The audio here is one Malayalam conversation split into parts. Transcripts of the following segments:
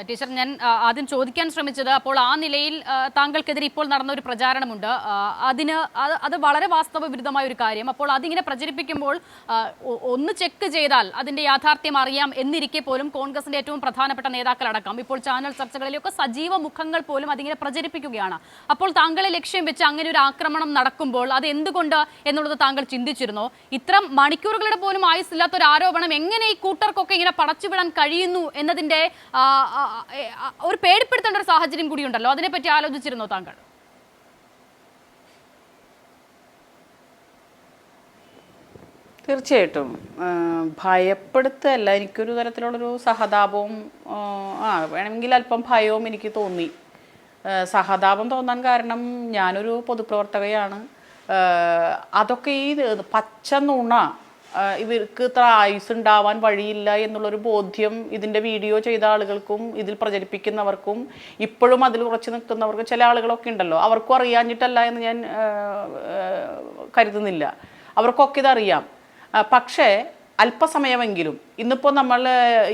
ടീച്ചർ, ഞാൻ ആദ്യം ചോദിക്കാൻ ശ്രമിച്ചത്, അപ്പോൾ ആ നിലയിൽ താങ്കൾക്കെതിരെ ഇപ്പോൾ നടന്ന ഒരു പ്രചാരണമുണ്ട്. അത് വളരെ വാസ്തവ വിരുദ്ധമായ ഒരു കാര്യം. അപ്പോൾ അതിങ്ങനെ പ്രചരിപ്പിക്കുമ്പോൾ ഒന്ന് ചെക്ക് ചെയ്താൽ അതിന്റെ യാഥാർത്ഥ്യം അറിയാം എന്നിരിക്കെ പോലും കോൺഗ്രസിന്റെ ഏറ്റവും പ്രധാനപ്പെട്ട നേതാക്കളടക്കം ഇപ്പോൾ ചാനൽ ചർച്ചകളിലൊക്കെ സജീവ മുഖങ്ങൾ പോലും അതിങ്ങനെ പ്രചരിപ്പിക്കുകയാണ്. അപ്പോൾ താങ്കളെ ലക്ഷ്യം വെച്ച് അങ്ങനെ ഒരു ആക്രമണം നടക്കുമ്പോൾ അത് എന്തുകൊണ്ട് എന്നുള്ളത് താങ്കൾ ചിന്തിച്ചിരുന്നോ? ഇത്തരം മണിക്കൂറുകളുടെ പോലും ആയുസില്ലാത്ത ഒരു ആരോപണം എങ്ങനെ ഈ കൂട്ടർക്കൊക്കെ ഇങ്ങനെ പടച്ചുവിടാൻ കഴിയുന്നു എന്നതിന്റെ ഒരു പേടിപ്പെടുത്തേണ്ട ഒരു സാഹചര്യം കൂടിയുണ്ടല്ലോ. അതിനെപ്പറ്റി ആലോചിച്ചിരുന്നോ താങ്കൾ? തീർച്ചയായിട്ടും ഭയപ്പെടുത്തല്ല, എനിക്കൊരു തരത്തിലുള്ളൊരു സഹതാപവും വേണമെങ്കിൽ അല്പം ഭയവും എനിക്ക് തോന്നി. സഹതാപം തോന്നാൻ കാരണം ഞാനൊരു പൊതുപ്രവർത്തകയാണ്. അതൊക്കെ ഈ പച്ച നുണ, ഇവർക്ക് ഇത്ര ആയുസ് ഉണ്ടാവാൻ വഴിയില്ല എന്നുള്ളൊരു ബോധ്യം ഇതിൻ്റെ വീഡിയോ ചെയ്ത ആളുകൾക്കും ഇതിൽ പ്രചരിപ്പിക്കുന്നവർക്കും ഇപ്പോഴും അതിൽ ഉറച്ചു നിൽക്കുന്നവർക്കും ചില ആളുകളൊക്കെ ഉണ്ടല്ലോ, അവർക്കും അറിയാഞ്ഞിട്ടല്ല എന്ന് ഞാൻ കരുതുന്നില്ല. അവർക്കൊക്കെ ഇതറിയാം. പക്ഷേ അല്പസമയമെങ്കിലും ഇന്നിപ്പോൾ നമ്മൾ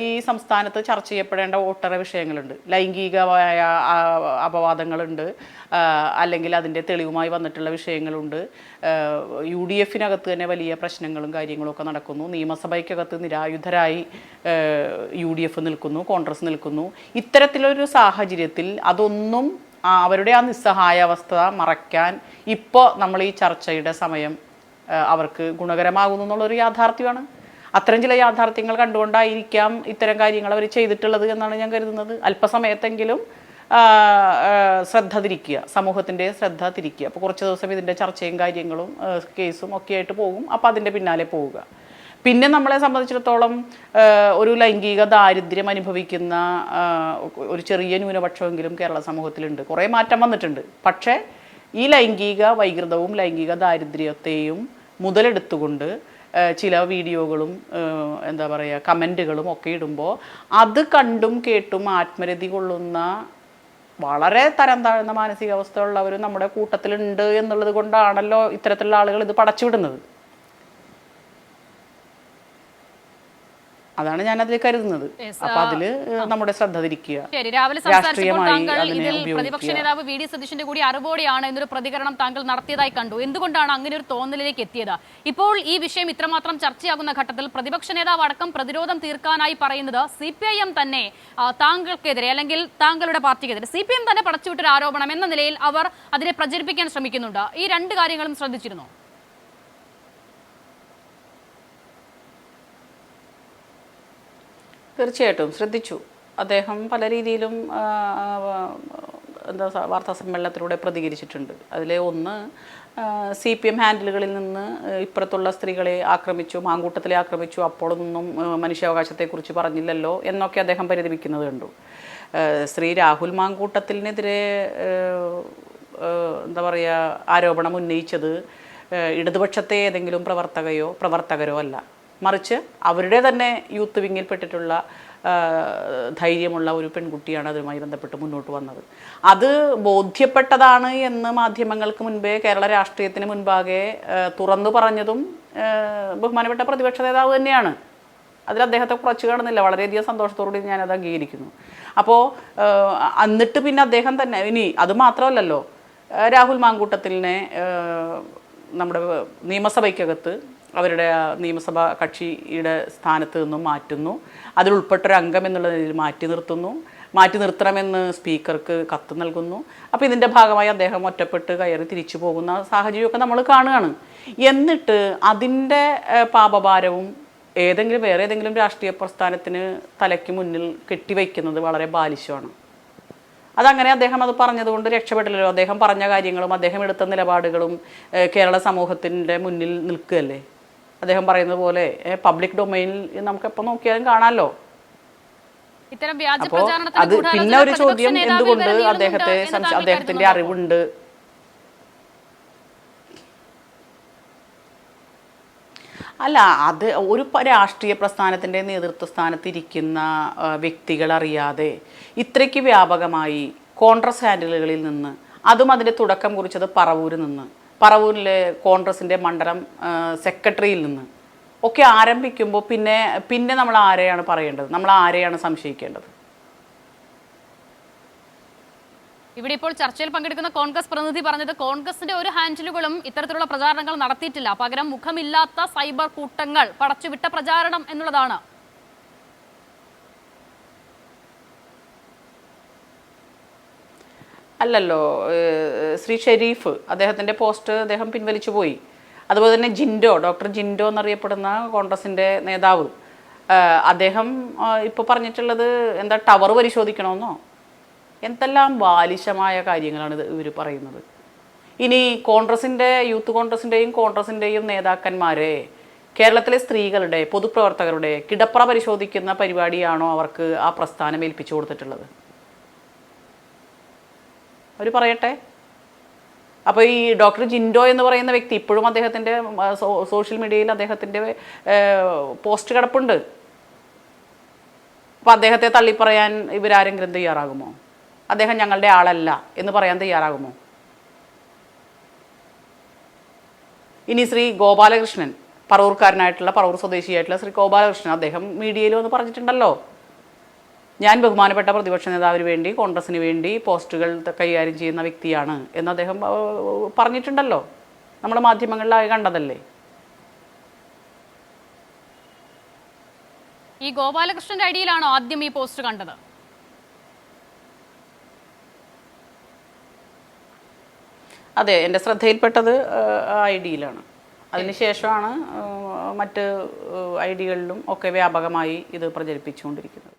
ഈ സംസ്ഥാനത്ത് ചർച്ച ചെയ്യപ്പെടേണ്ട ഒട്ടേറെ വിഷയങ്ങളുണ്ട്. ലൈംഗികമായ അപവാദങ്ങളുണ്ട്, അല്ലെങ്കിൽ അതിൻ്റെ തെളിവുമായി വന്നിട്ടുള്ള വിഷയങ്ങളുണ്ട്. UDF-നകത്ത് തന്നെ വലിയ പ്രശ്നങ്ങളും കാര്യങ്ങളൊക്കെ നടക്കുന്നു. നിയമസഭയ്ക്കകത്ത് നിരായുധരായി UDF നിൽക്കുന്നു, കോൺഗ്രസ് നിൽക്കുന്നു. ഇത്തരത്തിലൊരു സാഹചര്യത്തിൽ അതൊന്നും അവരുടെ ആ നിസ്സഹായാവസ്ഥ മറയ്ക്കാൻ ഇപ്പോൾ നമ്മൾ ഈ ചർച്ചയുടെ സമയം അവർക്ക് ഗുണകരമാകുന്നു എന്നുള്ളൊരു യാഥാർത്ഥ്യമാണ്. അത്തരം ചില യാഥാർത്ഥ്യങ്ങൾ കണ്ടുകൊണ്ടായിരിക്കാം ഇത്തരം കാര്യങ്ങൾ അവർ ചെയ്തിട്ടുള്ളത് എന്നാണ് ഞാൻ കരുതുന്നത്. അല്പസമയത്തെങ്കിലും ശ്രദ്ധ തിരിക്കുക, സമൂഹത്തിൻ്റെ ശ്രദ്ധ തിരിക്കുക. അപ്പോൾ കുറച്ച് ദിവസം ഇതിൻ്റെ ചർച്ചയും കാര്യങ്ങളും കേസും ഒക്കെ ആയിട്ട് പോകും. അപ്പോൾ അതിൻ്റെ പിന്നാലെ പോവുക. പിന്നെ നമ്മളെ സംബന്ധിച്ചിടത്തോളം ഒരു ലൈംഗിക ദാരിദ്ര്യം അനുഭവിക്കുന്ന ഒരു ചെറിയ ന്യൂനപക്ഷമെങ്കിലും കേരള സമൂഹത്തിലുണ്ട്. കുറേ മാറ്റം വന്നിട്ടുണ്ട്. പക്ഷേ ഈ ലൈംഗിക വൈകൃതവും ലൈംഗിക ദാരിദ്ര്യത്തെയും മുതലെടുത്തുകൊണ്ട് ചില വീഡിയോകളും എന്താ പറയുക കമൻറ്റുകളും ഒക്കെ ഇടുമ്പോൾ അത് കണ്ടും കേട്ടും ആത്മരതി കൊള്ളുന്ന വളരെ തരം താഴ്ന്ന മാനസികാവസ്ഥയുള്ളവരും നമ്മുടെ കൂട്ടത്തിലുണ്ട് എന്നുള്ളത് കൊണ്ടാണല്ലോ ഇത്തരത്തിലുള്ള ആളുകൾ ഇത് പടച്ചുവിടുന്നത്. അതാണ് ഞാൻ അതിൽ കരുതുന്നത്. അപ്പൊ അതില് നമ്മുടെ ശ്രദ്ധ തിരിക്കുക. രാവിലെ സംസാരിച്ചപ്പോൾ താങ്കൾ ഇതിൽ പ്രതിപക്ഷ നേതാവ് VD സതീശന്റെ കൂടി അറിവോടെയാണ് എന്നൊരു പ്രതികരണം താങ്കൾ നടത്തിയതായി കണ്ടു. എന്തുകൊണ്ടാണ് അങ്ങനെ ഒരു തോന്നലിലേക്ക് എത്തിയത്? ഇപ്പോൾ ഈ വിഷയം ഇത്രമാത്രം ചർച്ചയാകുന്ന ഘട്ടത്തിൽ പ്രതിപക്ഷ നേതാവ് അടക്കം പ്രതിരോധം തീർക്കാനായി പറയുന്നത് CPIM തന്നെ താങ്കൾക്കെതിരെ അല്ലെങ്കിൽ താങ്കളുടെ പാർട്ടിക്കെതിരെ CPIM തന്നെ പടച്ചുവിട്ടൊരു ആരോപണം എന്ന നിലയിൽ അവർ അതിനെ പ്രചരിപ്പിക്കാൻ ശ്രമിക്കുന്നുണ്ട്. ഈ രണ്ട് കാര്യങ്ങളും ശ്രദ്ധിച്ചിരുന്നോ? തീർച്ചയായിട്ടും ശ്രദ്ധിച്ചു. അദ്ദേഹം പല രീതിയിലും എന്താ വാർത്താ സമ്മേളനത്തിലൂടെ പ്രതികരിച്ചിട്ടുണ്ട്. അതിലെ ഒന്ന്, CPM ഹാൻഡിലുകളിൽ നിന്ന് ഇപ്പുറത്തുള്ള സ്ത്രീകളെ ആക്രമിച്ചു, മാങ്കൂട്ടത്തിലെ ആക്രമിച്ചു, അപ്പോഴൊന്നും മനുഷ്യാവകാശത്തെക്കുറിച്ച് പറഞ്ഞില്ലല്ലോ എന്നൊക്കെ അദ്ദേഹം പരിതപിക്കുന്നത് കണ്ടു. ശ്രീ രാഹുൽ മാങ്കൂട്ടത്തിനെതിരെ എന്താ പറയുക ആരോപണം ഉന്നയിച്ചത് ഇടതുപക്ഷത്തെ ഏതെങ്കിലും പ്രവർത്തകരോ അല്ല, മറിച്ച് അവരുടെ തന്നെ യൂത്ത് വിങ്ങിൽപ്പെട്ടിട്ടുള്ള ധൈര്യമുള്ള ഒരു പെൺകുട്ടിയാണ് അതുമായി ബന്ധപ്പെട്ട് മുന്നോട്ട് വന്നത്. അത് ബോധ്യപ്പെട്ടതാണ് എന്ന് മാധ്യമങ്ങൾക്ക് മുൻപേ കേരള രാഷ്ട്രീയത്തിന് മുൻപാകെ തുറന്നു പറഞ്ഞതും ബഹുമാനപ്പെട്ട പ്രതിപക്ഷ നേതാവ് തന്നെയാണ്. അതിൽ അദ്ദേഹത്തെ കുറച്ച് കാണുന്നില്ല. വളരെയധികം സന്തോഷത്തോടുകൂടി ഞാനത് അംഗീകരിക്കുന്നു. അപ്പോൾ എന്നിട്ട് പിന്നെ അദ്ദേഹം തന്നെ ഇനി അത് മാത്രമല്ലല്ലോ, രാഹുൽ മാങ്കൂട്ടത്തിലിനെ നമ്മുടെ നിയമസഭയ്ക്കകത്ത് അവരുടെ നിയമസഭാ കക്ഷിയുടെ സ്ഥാനത്ത് നിന്നും മാറ്റുന്നു. അതിലുൾപ്പെട്ടൊരു അംഗം എന്നുള്ള നിലയിൽ മാറ്റി നിർത്തണമെന്ന് സ്പീക്കർക്ക് കത്ത് നൽകുന്നു. അപ്പോൾ ഇതിൻ്റെ ഭാഗമായി അദ്ദേഹം ഒറ്റപ്പെട്ട് കയറി തിരിച്ചു പോകുന്ന സാഹചര്യമൊക്കെ നമ്മൾ കാണുകയാണ്. എന്നിട്ട് അതിൻ്റെ പാപഭാരവും വേറെ ഏതെങ്കിലും രാഷ്ട്രീയ പ്രസ്ഥാനത്തിന് തലയ്ക്ക് മുന്നിൽ കെട്ടിവയ്ക്കുന്നത് വളരെ ബാലിശമാണ്. അതങ്ങനെ അദ്ദേഹം അത് പറഞ്ഞതുകൊണ്ട് രക്ഷപ്പെട്ടില്ലല്ലോ. അദ്ദേഹം പറഞ്ഞ കാര്യങ്ങളും അദ്ദേഹം എടുത്ത നിലപാടുകളും കേരള സമൂഹത്തിൻ്റെ മുന്നിൽ നിൽക്കുകയല്ലേ. അദ്ദേഹം പറയുന്നത് പോലെ പബ്ലിക് ഡൊമൈനിൽ നമുക്ക് എപ്പോൾ നോക്കിയാലും കാണാമല്ലോ. അപ്പോൾ അത് പിന്നെ ഒരു ചോദ്യം, എന്തുകൊണ്ട് അദ്ദേഹത്തിന്റെ അറിവുണ്ട്? അല്ല, അത് ഒരു രാഷ്ട്രീയ പ്രസ്ഥാനത്തിൻ്റെ നേതൃത്വ സ്ഥാനത്തിരിക്കുന്ന വ്യക്തികൾ അറിയാതെ ഇത്രയ്ക്ക് വ്യാപകമായി കോൺഗ്രസ് ഹാൻഡിലുകളിൽ നിന്ന്, അതും അതിൻ്റെ തുടക്കം കുറിച്ചത് പറവൂരിലെ കോൺഗ്രസിൻ്റെ മണ്ഡലം സെക്രട്ടറിയിൽ നിന്ന് ഒക്കെ ആരംഭിക്കുമ്പോൾ പിന്നെ നമ്മൾ ആരെയാണ് പറയേണ്ടത്? നമ്മൾ ആരെയാണ് സംശയിക്കേണ്ടത്? ഇവിടെ ഇപ്പോൾ ചർച്ചയിൽ പങ്കെടുക്കുന്ന കോൺഗ്രസ് പ്രതിനിധി പറഞ്ഞത് കോൺഗ്രസിന്റെ ഒരു ഹാൻഡിലുകളും ഇത്തരത്തിലുള്ള പ്രചാരണങ്ങൾ നടത്തിയിട്ടില്ല, പകരം മുഖമില്ലാത്ത സൈബർ കൂട്ടങ്ങൾ പടച്ചുവിട്ട പ്രചാരണം എന്നുള്ളതാണ്. അല്ലല്ലോ, ശ്രീ ഷെരീഫ് അദ്ദേഹത്തിൻ്റെ പോസ്റ്റ് അദ്ദേഹം പിൻവലിച്ചു പോയി. അതുപോലെ തന്നെ ഡോക്ടർ ജിൻഡോ എന്നറിയപ്പെടുന്ന കോൺഗ്രസിൻ്റെ നേതാവ്, അദ്ദേഹം ഇപ്പോൾ പറഞ്ഞിട്ടുള്ളത് എന്താ, ടവർ പരിശോധിക്കണമെന്നോ, എന്തെല്ലാം ബാലിശമായ കാര്യങ്ങളാണ് ഇവർ പറയുന്നത്. ഇനി യൂത്ത് കോൺഗ്രസിൻ്റെയും നേതാക്കന്മാരെ കേരളത്തിലെ സ്ത്രീകളുടെ പൊതുപ്രവർത്തകരുടെ കിടപ്പറ പരിശോധിക്കുന്ന പരിപാടിയാണോ അവർക്ക് ആ പ്രസ്ഥാനം ഏൽപ്പിച്ചു കൊടുത്തിട്ടുള്ളത്? അവർ പറയട്ടെ. അപ്പോൾ ഈ ഡോക്ടർ ജിൻഡോ എന്ന് പറയുന്ന വ്യക്തി ഇപ്പോഴും അദ്ദേഹത്തിൻ്റെ സോഷ്യൽ മീഡിയയിൽ അദ്ദേഹത്തിൻ്റെ പോസ്റ്റ് കിടപ്പുണ്ട്. അപ്പോൾ അദ്ദേഹത്തെ തള്ളിപ്പറയാൻ ഇവരാരെങ്കിലും തയ്യാറാകുമോ? അദ്ദേഹം ഞങ്ങളുടെ ആളല്ല എന്ന് പറയാൻ തയ്യാറാകുമോ? ഇനി ശ്രീ ഗോപാലകൃഷ്ണൻ, പറവൂർ സ്വദേശിയായിട്ടുള്ള ശ്രീ ഗോപാലകൃഷ്ണൻ, അദ്ദേഹം മീഡിയയിൽ വന്ന് പറഞ്ഞിട്ടുണ്ടല്ലോ, ഞാൻ ബഹുമാനപ്പെട്ട പ്രതിപക്ഷ നേതാവിന് വേണ്ടി, കോൺഗ്രസിന് വേണ്ടി പോസ്റ്റുകൾ കൈകാര്യം ചെയ്യുന്ന വ്യക്തിയാണ് എന്ന് അദ്ദേഹം പറഞ്ഞിട്ടുണ്ടല്ലോ. നമ്മുടെ മാധ്യമങ്ങളിലായി കണ്ടതല്ലേ. ഈ ഗോപാലകൃഷ്ണന്റെ ഐഡിയിലാണോ ആദ്യം ഈ പോസ്റ്റ് കണ്ടത്? അതെ, എൻ്റെ ശ്രദ്ധയിൽപ്പെട്ടത് ഐഡിയിലാണ്. അതിനുശേഷമാണ് മറ്റ് ഐഡികളിലും ഒക്കെ വ്യാപകമായി ഇത് പ്രചരിപ്പിച്ചുകൊണ്ടിരിക്കുന്നത്.